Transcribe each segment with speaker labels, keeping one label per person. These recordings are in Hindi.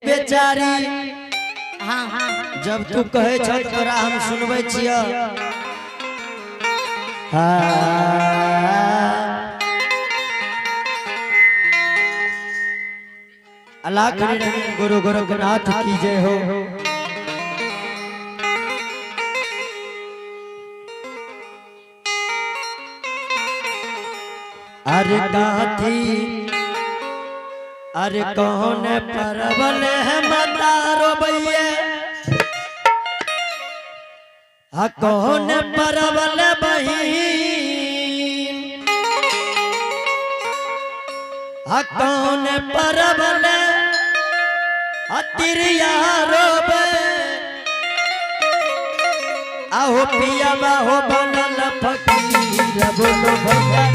Speaker 1: बेचारी
Speaker 2: हाँ हाँ
Speaker 1: जब तू कहे छ तोरा हम सुनबै छिय। अलाख निरंजन गुरु गोरखनाथ की जय हो। अरे काथी अरे कौन परवल है मतारो भैया, कौन परवल बहीन, कौन परवल तिरिया रोबे, आहो पिया बाहो बनल फकीर बोलो भैया।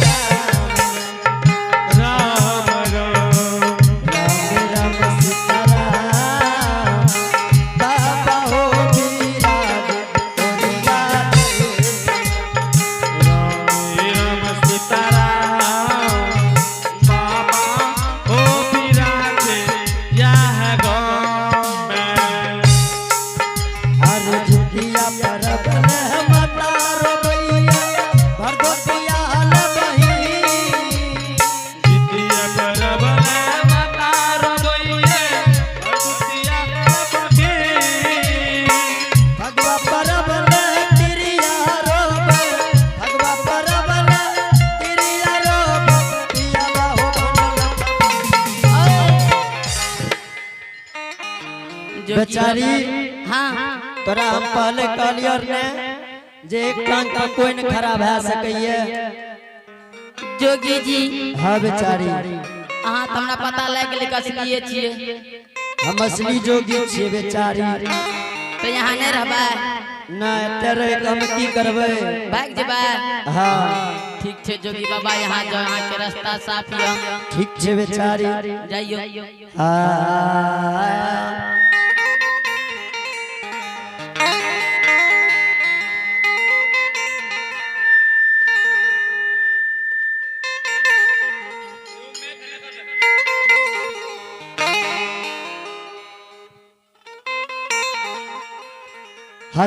Speaker 1: बेचारी
Speaker 2: हाँ
Speaker 1: तोरा हम पहले कहलियर ने जे एक टांग पर कोई न खड़ा भए सकैये।
Speaker 2: जोगी जी
Speaker 1: हाँ बेचारी
Speaker 2: अहाँ तो हमरा पता लग गेल कसलिए छिए,
Speaker 1: हम असली जोगी छियै बेचारी।
Speaker 2: तो यहाँ नहीं रहबा
Speaker 1: नहीं तेरे हम की करबै,
Speaker 2: भाग जेबा।
Speaker 1: हाँ
Speaker 2: ठीक छे जोगी बाबा, यहाँ जो यहाँ के रास्ता साफ है।
Speaker 1: ठीक छे बेचारी
Speaker 2: जाइयो।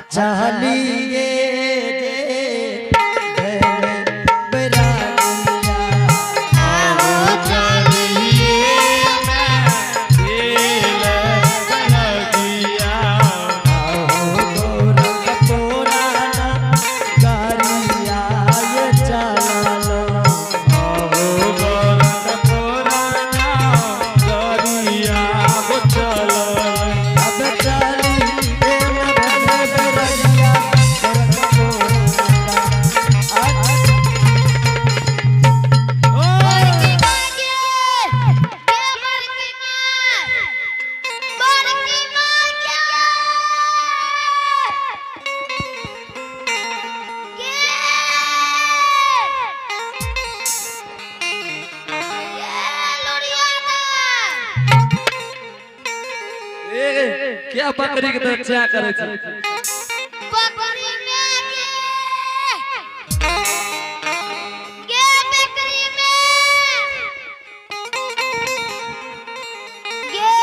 Speaker 1: चलिए
Speaker 3: क्या बकरी के रक्षा करे छै?
Speaker 4: बकरी में गे बकरी में गे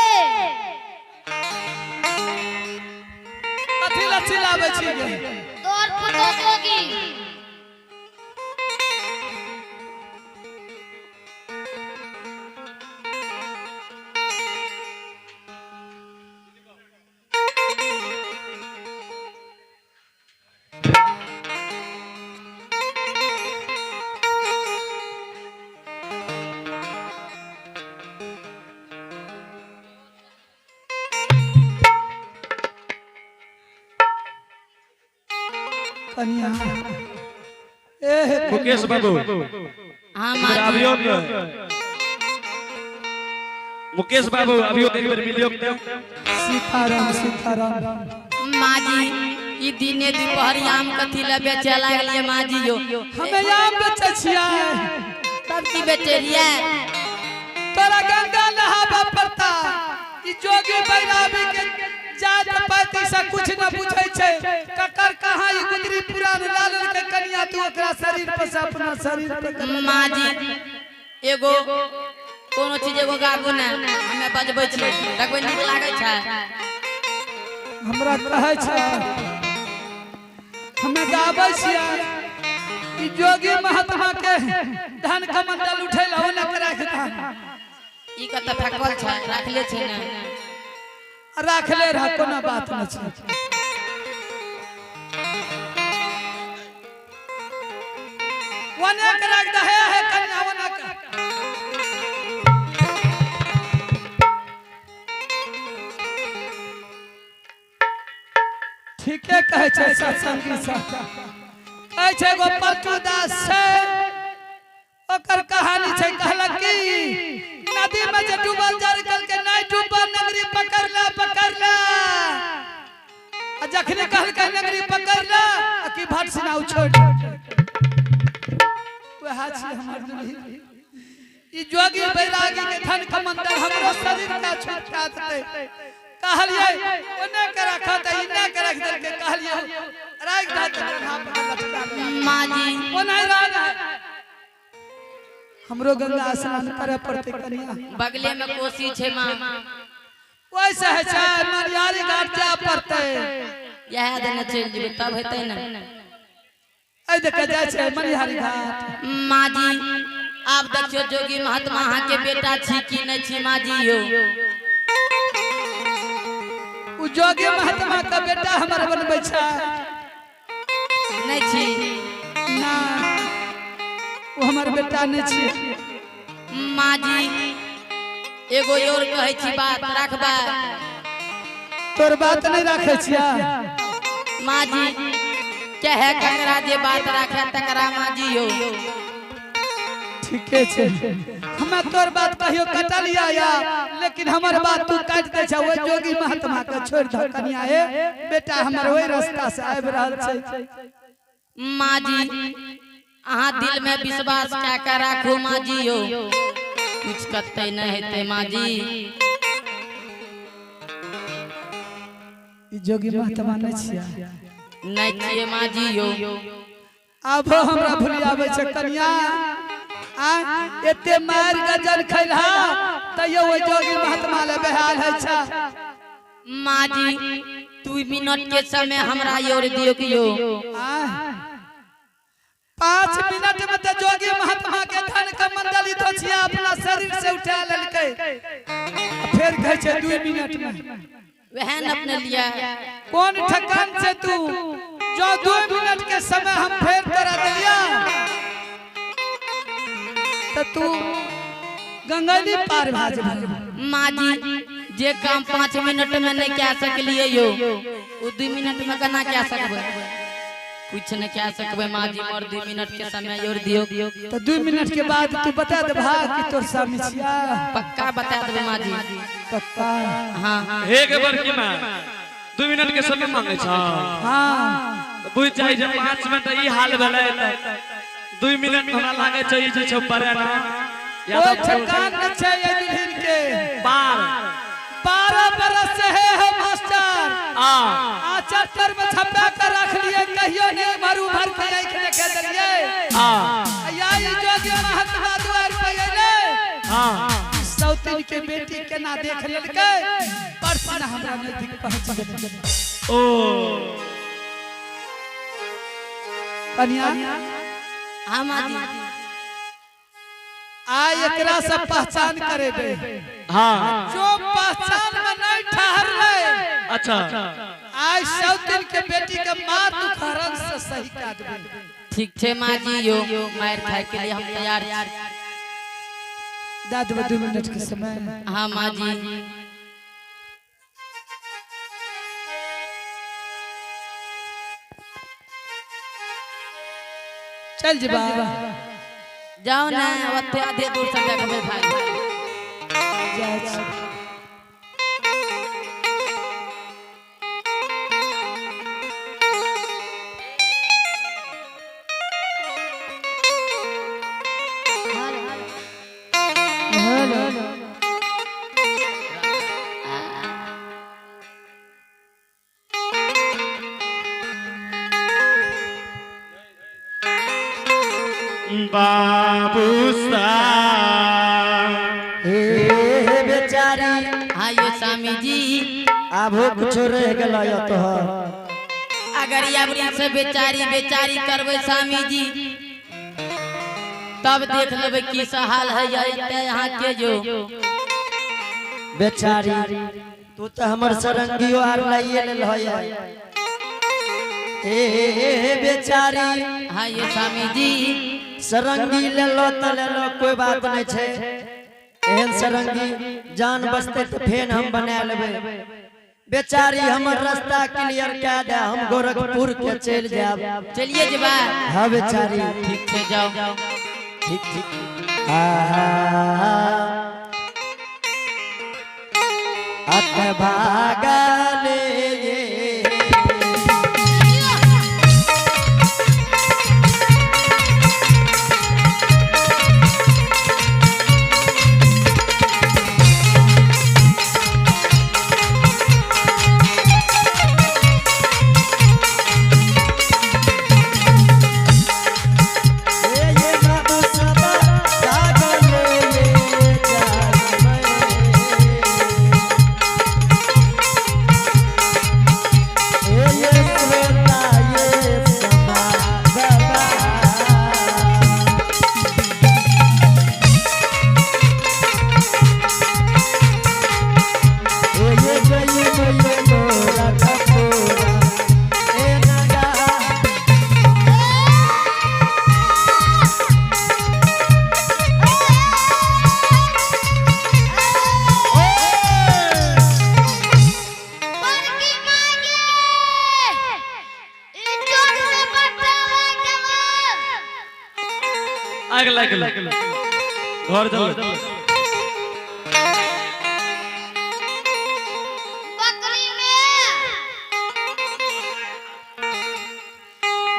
Speaker 3: कथि ला चिल्लाबै छी गे?
Speaker 4: तोर पुतो जोगी
Speaker 3: कन्या मुकेश बाबू
Speaker 2: हाँ
Speaker 3: अभियो मुकेश बाबू अभियो एक बार मिलियो।
Speaker 5: सीताराम सीताराम
Speaker 2: माँ जी ई दिने दुपहर आम कथी ला बेचे लागलिए माँ जी यो?
Speaker 5: हमें आम बेचे छियै,
Speaker 2: तब की बेचे लिए?
Speaker 5: तोरा गंगा नहाबा पड़ता। ई जोगी बैरागी के जात पाति से कुछ न पूछै छै, ककर कहां ई गुदरी पुरान लालन के कन्या तू ओकरा शरीर पर से अपना शरीर पे कर।
Speaker 2: माँ जी एगो कोनो चीज एगो गाबू ना हमे बजबै छी देखबै नीक लागै छै
Speaker 5: हमरा कहै छै हमे गाबै छियै कि जोगी महात्मा के धन कमंडल उठैल हो न राख दा
Speaker 2: ई कत फेकल छै राखले छै ना
Speaker 5: राखले रह कोनो बात न छै वने के राख दा है कन्या वने के ठीके कहै छै सत्संगी सब कहै छै एगो पलटू दास छै ओकर कहानी छै कहलक कि नदी में जे डूबल जा कल के नहीं डूबल नगरी पकड़ ला आ जखने कहल के नगरी पकड़ ला कि भट सिना उछोड़ वह छै हमर दुल्ही ई जोगी बैरागी के धन कमंडल हमरो शरीर का छुटा देते कहलिए ओने के रखा त इने के रख दे के कहलिए राख दा त हाथ में लटका
Speaker 2: माँ जी
Speaker 5: ओने राख हमरो गंगा स्नान करे पड़ते कन्या
Speaker 2: बगले में कोसी छै माँ
Speaker 5: वैसे है छै मरियारी घाट जा पड़ते
Speaker 2: यह दिन चल जेबै तब हेतै ना
Speaker 5: ए देख जाय छै मरियारी घाट
Speaker 2: माँ जी आप देखियो जोगी महात्मा अहाँ के बेटा छी कि नहीं छी माँ जी यो
Speaker 5: उ जोगी महात्मा का बेटा हमर बनबै छै
Speaker 2: नहीं छी
Speaker 5: ना वो हमर बेटा नहीं छी
Speaker 2: माँ जी एगो और कहै छी बात रखबा
Speaker 5: तोर बात नहीं राखे छिया
Speaker 2: माँ जी कहे ककरा जे बात राखे तकरा माँ जी यो
Speaker 5: ठीके छै हमे तोर बात कहियो कटलिया या लेकिन हमर बात तू काट दे छ ओ जोगी महात्मा के छोड़ द कन्या हे बेटा हमर ओई रास्ता से आबि रहल छै
Speaker 2: माँ जी अहाँ दिल में विश्वास क्या कर राखो माँ जी यो कुछ कते न हेते माँ जी
Speaker 5: ई जोगी महात्मा नहीं छिया
Speaker 2: नहीं छिए माँ जी यो
Speaker 5: अब हमरा भुलियाबे छै कन्या आ एते मार गजन खैलहा तइयो ओ जोगी महात्मा ले बेहाल है छ
Speaker 2: माँ जी 2 मिनट के समय हमरा योर दियो कि यो
Speaker 5: 5 मिनट में तो जोगी महात्मा के धन कमंडल तो छिया अपना शरीर से उठा लेलकै फिर कहै छै 2 मिनट में
Speaker 2: वह न अपने लिया
Speaker 5: कौन ठकान से तू जो 2 मिनट के समय हम फिर तोरा दिया तो तू गंगली पार भाज
Speaker 2: माँ जी जे काम 5 मिनट में नहीं क्या सकलिए यो वो 2 मिनट में कना क्या सकबे कुछ नहीं क्या सकबे माँ जी मोर 2 मिनट के समय योर दियो
Speaker 5: तो 2 मिनट के बाद तू बता दे भाग कि तोर स्वामी छिया
Speaker 2: पक्का बता देबे माँ जी
Speaker 5: पक्का
Speaker 2: हाँ हाँ
Speaker 3: एक बार की मां 2 मिनट के समय मांगे छ
Speaker 5: हां
Speaker 3: बुझ जाय जे 5 मिनट ई हाल भेलै 2 मिनट हमरा लागे छै ई जे छ परे ना या
Speaker 5: ओ
Speaker 3: तो
Speaker 5: ठकान न छै ये दुल्हन के
Speaker 3: पार
Speaker 5: 12 बरस से है मास्टर
Speaker 3: आ
Speaker 5: चक्कर में छपा कर रख लिए कहियो नहीं मारू भर के नहीं देखे दलिए
Speaker 3: आ
Speaker 5: या ये जोगी महात्मा द्वार पे अइले
Speaker 3: हां
Speaker 5: सौतीन के बेटी केना देख लेलकै परसन हमरा नहीं दिख पहुंच
Speaker 3: ओ
Speaker 5: कन्या
Speaker 2: हाँ माँ जी
Speaker 5: आ एकरा से पहचान करेबे
Speaker 3: हां
Speaker 5: जो पहचान में नहीं ठहरले
Speaker 3: अच्छा
Speaker 5: आज सौतीन के बेटी के मार तू खरन से सही काट दे
Speaker 2: ठीक छे माँ जी यो मार खाए के लिए हम तैयार
Speaker 5: दाद 2 मिनट के समय
Speaker 2: हाँ माँ जी
Speaker 5: चल जी बाबा
Speaker 2: जाओ ना ओते आधे दूर से देखबे भाई
Speaker 5: जा
Speaker 3: बाबू साहब
Speaker 1: आबो कुछ रह गेल तो
Speaker 2: अगर याबरी से बेचारी बेचारी करबे स्वामी जी तब देख लेबे की हाल है यहाँ के जो
Speaker 1: बेचारी तू तो हमर सरंगियो आर लाइए लेल है ए बेचारी
Speaker 2: हाँ ये स्वामी जी
Speaker 1: सरंगी ले लो तो ले लो कोई बात नहीं छे एहन सरंगी जान बचते तो फेन हम बना लेबे बेचारी हमर रास्ता क्लियर कर दे हम गोरखपुर के चल जाब
Speaker 2: चलिए जबा
Speaker 1: हाँ बेचारी
Speaker 2: ठीक से जाओ
Speaker 1: ठीक ठीक अत भागले
Speaker 3: घर चल
Speaker 4: बकरी में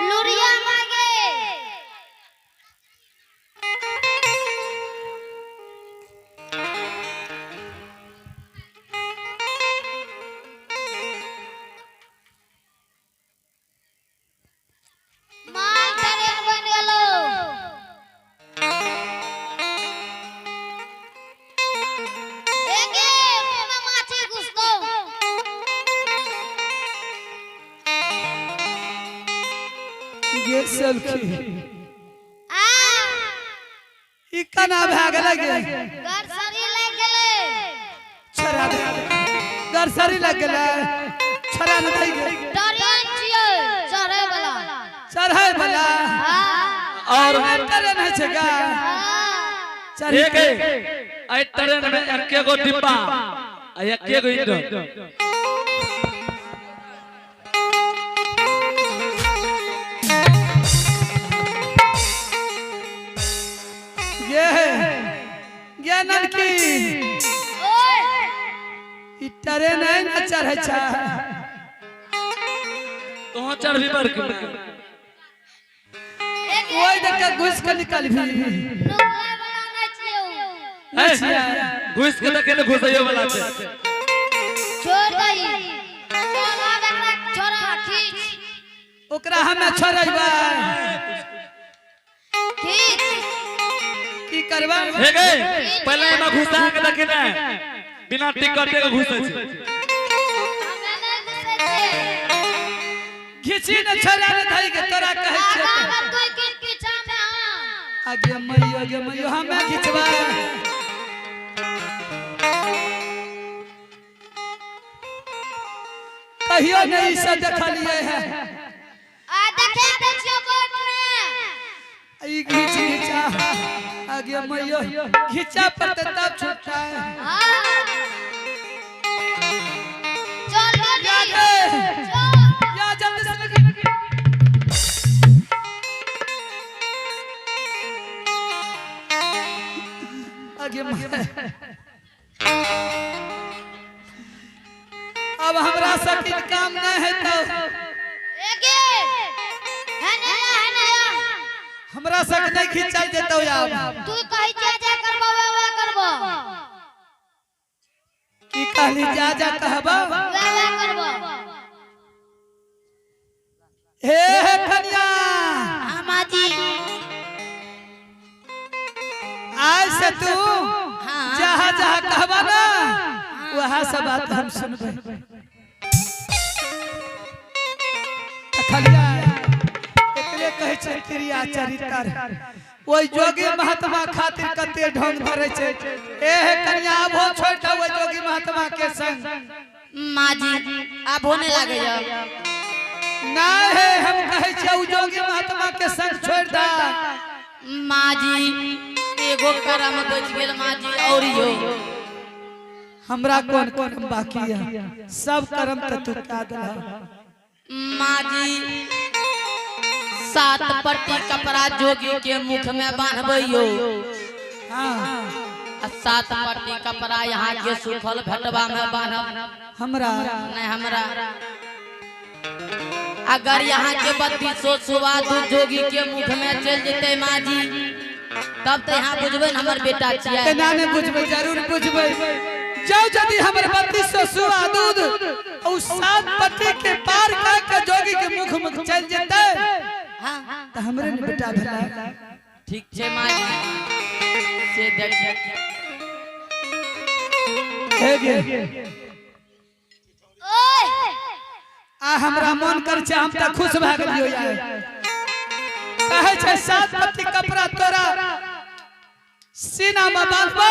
Speaker 4: लुरिया मांगे मां तेरे बन गेलो
Speaker 5: ये सलखी
Speaker 4: आ
Speaker 5: ई कना भाग लगे
Speaker 4: गरसरी लग गेले
Speaker 5: छरा गरसरी लग गेले छरा न થઈ गेल
Speaker 4: डरियन छियै चढ़े वाला
Speaker 5: चढ़ै वाला
Speaker 4: हां
Speaker 5: और ट्रेन है छगा चढ़ी
Speaker 3: एक आई ट्रेन में एके गो डिब्बा आ एके गो इंजन
Speaker 5: ज्ञानन की
Speaker 4: ओए
Speaker 5: ई ट्रेन है न चढ़ै छ
Speaker 3: तो चढ़ भी पर
Speaker 5: ओइ देख के घुस के निकल भी
Speaker 4: नुकले वाला नहीं छियै
Speaker 3: घुस के तक घुसैयो वाला छै
Speaker 4: छोड़ दई चला बेटा छोरा खींच
Speaker 5: ओकरा हमें छोड़ैबा
Speaker 4: खींच
Speaker 5: की करबा
Speaker 3: हे गे पहले में घुसा के देखे ना बिना टिकट के घुसै छै
Speaker 4: हमें नहीं घुसे छे
Speaker 5: घिची न छोड़ा न धई के तोरा कहै छै
Speaker 4: आगा में कोई के पीछा में हां
Speaker 5: आगे मैयो हमें घिचबा कहियो नहीं से देखलिए है
Speaker 4: आ देखे दे छियो बोट में
Speaker 5: ई घिचा आगे मैयो घिचा पर तब छूटता है
Speaker 4: हां चल
Speaker 5: याद
Speaker 4: जल्दी चल
Speaker 5: या जल्दी से लगी आगे अब हमरा सब काम नहीं है तो
Speaker 4: एगे है ना
Speaker 5: हमरा सब नहीं खिंचाई देतो यार
Speaker 4: तू कहि जा करबो वे करबो
Speaker 5: की कहली जा कहबा
Speaker 4: वे करबो
Speaker 5: हे कन्या
Speaker 2: माँ जी
Speaker 5: आज से तू
Speaker 2: हाँ।
Speaker 5: जहाँ जहाँ कहबा ना वह सब बात हम सुनबे खलिया एकरे कहै छै क्रिया चरित्र ओइ जोगी महात्मा खातिर कते ढंग धरै छै एह कन्या आबो छोड़ दो ओइ जोगी महात्मा के संग
Speaker 2: माँ जी आप होने लगे
Speaker 5: नहीं है हम कहै छै उ जोगी महात्मा के संग छोड़ दा
Speaker 2: माँ जी एगो करम बच गेल माँ जी और यो
Speaker 5: हमरा कौन करम बाकी है सब करम त तू का दे
Speaker 2: माँ जी 7 पट्टी कपड़ा जोगी के मुख में बांधबैयो
Speaker 5: हां
Speaker 2: 7 पट्टी कपड़ा यहाँ के सूखल भेटवा में बांधब
Speaker 5: हमरा
Speaker 2: नहीं हमरा अगर यहाँ के 3200 सुबह दूध जोगी के मुख में चल जेते माँ जी तब तो यहाँ बुझबे न हमर बेटा छिया
Speaker 5: केना ने बुझबे जरूर बुझबे जाओ यदि हमर 3200 सुबह दूध और 7 पट्टी के पार कर के जोगी के मुख में चल जेते
Speaker 2: हां
Speaker 5: त हमरे ने बेटा भेला
Speaker 2: ठीक छे माँ जी से देख
Speaker 5: हे गे
Speaker 4: ओए
Speaker 5: आ हमरा मन कर छै हम त खुश भ गेलियो यार कहै छै 7 पत्ती कपड़ा तोरा सीना में बांधबो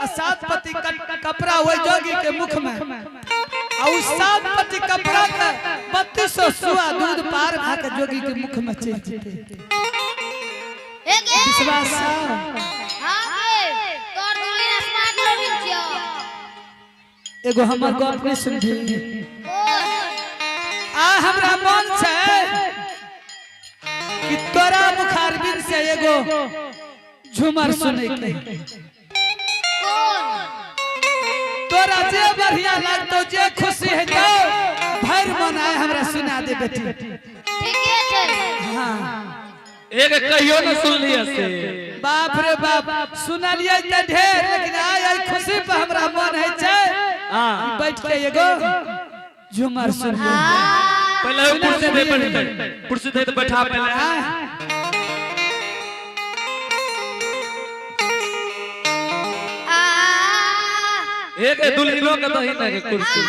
Speaker 5: आ 7 पत्ती कपड़ा ओइ जोगी के मुख में आ उ 7 पत्ती कपड़ा के 3200 सुआ दूध पार भा के जोगी के मुख में चल जेते
Speaker 4: एगे
Speaker 5: विश्वास
Speaker 4: हां के तोर दुली स्मार्ट लोगिन छियो
Speaker 5: एगो हमर गप नहीं सुनबी
Speaker 4: ओए
Speaker 5: आ हमरा मन छै कि तोरा मुखारबिन से एगो झूमर सुने के
Speaker 4: कौन
Speaker 5: तोरा जे बढ़िया लागतो जे खुशी हेतो भर मन आए हमरा सुना दे बेटी
Speaker 4: ठीके छै
Speaker 5: हां
Speaker 3: एक कहियो न सुन लिया से
Speaker 5: बाप रे बाप सुनलिए त ढेर लेकिन आय खुशी पे हमरा मन है छै
Speaker 3: हां
Speaker 5: बैठ के एगो झूमर सुन ले
Speaker 3: पहले कुर्सी दे तो बैठा पहले
Speaker 4: आ
Speaker 3: एक दुल्हनों का दही ना कुर्सी